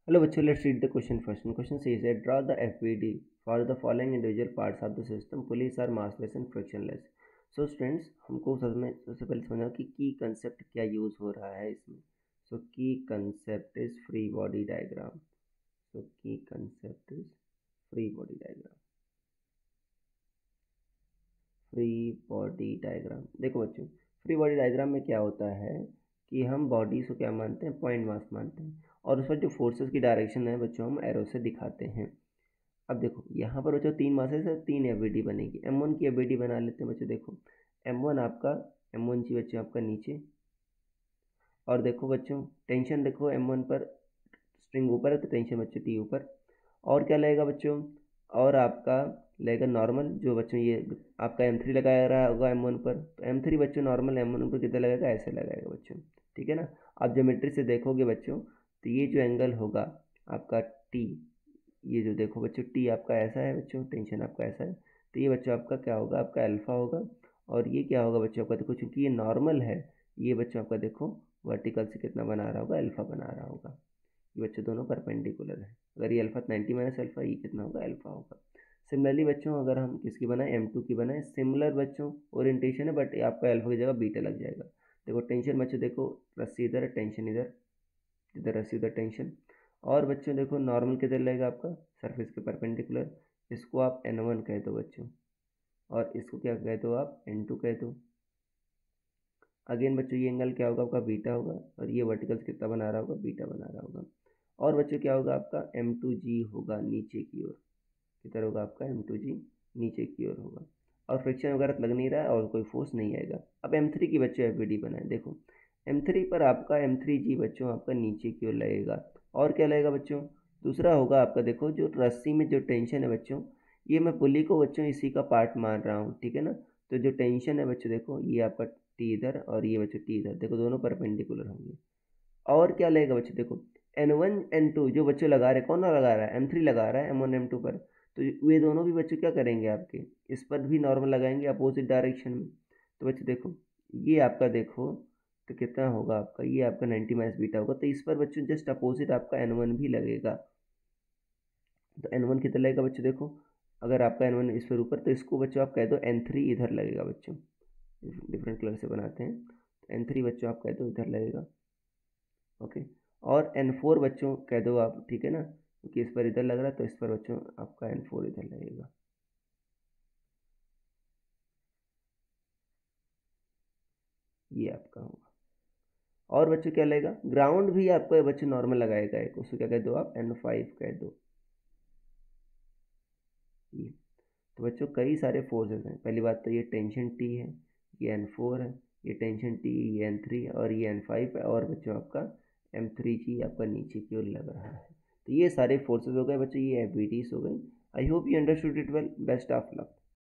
Hello, bachcho, let's read the question first. And question says that draw the FBD for the following individual parts of the system. Pulleys are massless and frictionless. So students, हमको सबसे पहले समझना कि की concept क्या use हो रहा है इसमें. So key concept is free body diagram. So key concept is free body diagram. Free body diagram. देखो बच्चों, फ्री बॉडी डायग्राम में क्या होता है कि हम बॉडी को क्या मानते हैं, पॉइंट मास मानते हैं, और उस पर जो फोर्सेस की डायरेक्शन है बच्चों हम एरो से दिखाते हैं. अब देखो यहाँ पर बच्चों 3 मासेस है, 3 एफबीडी बनेगी. M1 की एफबीडी बना लेते हैं बच्चों. देखो M1 आपका, M1 जी बच्चों आपका नीचे, और देखो बच्चों टेंशन देखो M1 पर स्ट्रिंग ऊपर है तो टेंशन बच्चों T ऊपर. और क्या लगेगा बच्चों, और आपका लगेगा नॉर्मल, जो बच्चों ये आपका M3 लगाया रहा होगा M1 पर, तो M3 बच्चों नॉर्मल M1 पर कितना लगेगा, ऐसे लगाएगा बच्चों. ठीक है ना. आप ज्योमेट्री से देखोगे बच्चों तो ये जो एंगल होगा आपका T, ये जो देखो बच्चों T आपका ऐसा है बच्चों, टेंशन आपका ऐसा है, तो ये बच्चों आपका क्या होगा, आपका अल्फा होगा. और ये क्या होगा बच्चों आपका, देखो चूंकि ये नॉर्मल है, ये बच्चों आपका देखो वर्टिकल से कितना बना रहा होगा, अल्फा बना रहा होगा. ये बच्चों दोनों परपेंडिकुलर है. अगर ये अल्फा 90 माइनस अल्फा, ये कितना होगा, अल्फा होगा. सिमिलरली बच्चों अगर हम किसकी बनाए, M2 की बनाए, सिमिलर बच्चों ओरिएंटेशन है, बट आपका अल्फा की जगह बीटा लग जाएगा. देखो टेंशन बच्चों, देखो रस्सी इधर है, टेंशन इधर, इधर रस्सी उधर टेंशन. और बच्चों देखो नॉर्मल किधर लगेगा आपका, सरफेस के परपेंडिकुलर. इसको आप N1 कह दो बच्चों, और इसको क्या कह दो आप, N2 कह दो. अगेन बच्चों ये एंगल क्या होगा आपका, बीटा होगा, और ये वर्टिकल कितना बना रहा होगा, बीटा बना रहा होगा. और बच्चों क्या होगा आपका, M2G होगा नीचे की ओर, किधर होगा आपका M2G, नीचे की ओर होगा. और फ्रिक्शन वगैरह लग नहीं रहा है और कोई फोर्स नहीं आएगा. अब M3 की बच्चों एफबीडी बनाए. देखो M3 पर आपका M3G बच्चों आपका नीचे की ओर लगेगा. और क्या लगेगा बच्चों, दूसरा होगा आपका, देखो जो रस्सी में जो टेंशन है बच्चों, ये मैं पुली को बच्चों इसी का पार्ट मान रहा हूँ. ठीक है ना. तो जो टेंशन है बच्चों देखो, ये आपका T इधर और ये बच्चों T इधर, देखो दोनों परपेंडिकुलर होंगे. और क्या लगेगा बच्चों, देखो N1 N2 जो बच्चों लगा रहे, कौन लगा रहा है, M3 लगा रहा है M1 M2 पर, तो ये दोनों भी बच्चों क्या करेंगे आपके, इस पर भी नॉर्मल लगाएंगे अपोजिट डायरेक्शन में. तो बच्चों देखो ये आपका देखो तो कितना होगा आपका, ये आपका 90 माइनस बीटा होगा, तो इस पर बच्चों जस्ट अपोजिट आपका N1 भी लगेगा. तो N1 कितना लगेगा बच्चों, देखो अगर आपका N1 इस पर ऊपर, तो इसको बच्चों आप कह दो N3 इधर लगेगा बच्चों. डिफरेंट कलर से बनाते हैं, तो N3 बच्चों आप कह दो इधर लगेगा. ओके. और N4 बच्चों कह दो आप. ठीक है ना, क्योंकि इस पर इधर लग रहा है तो इस पर बच्चों आपका N4 इधर लगेगा. ये आपका होगा. और बच्चों क्या लगेगा, ग्राउंड भी आपको बच्चों नॉर्मल लगाएगा एक, उसको क्या कह दो आप, N5 कह दो. ये तो बच्चों कई सारे फोर्सेस हैं. पहली बात तो ये टेंशन T है, ये N4 है, ये टेंशन T, ये N3 और ये N5 है, और बच्चों आपका M3G आपका नीचे की ओर लग रहा है. तो ये सारे फोर्सेस हो गए बच्चों, ये एफबीडीज हो गई. I hope you understood it well. Best of luck.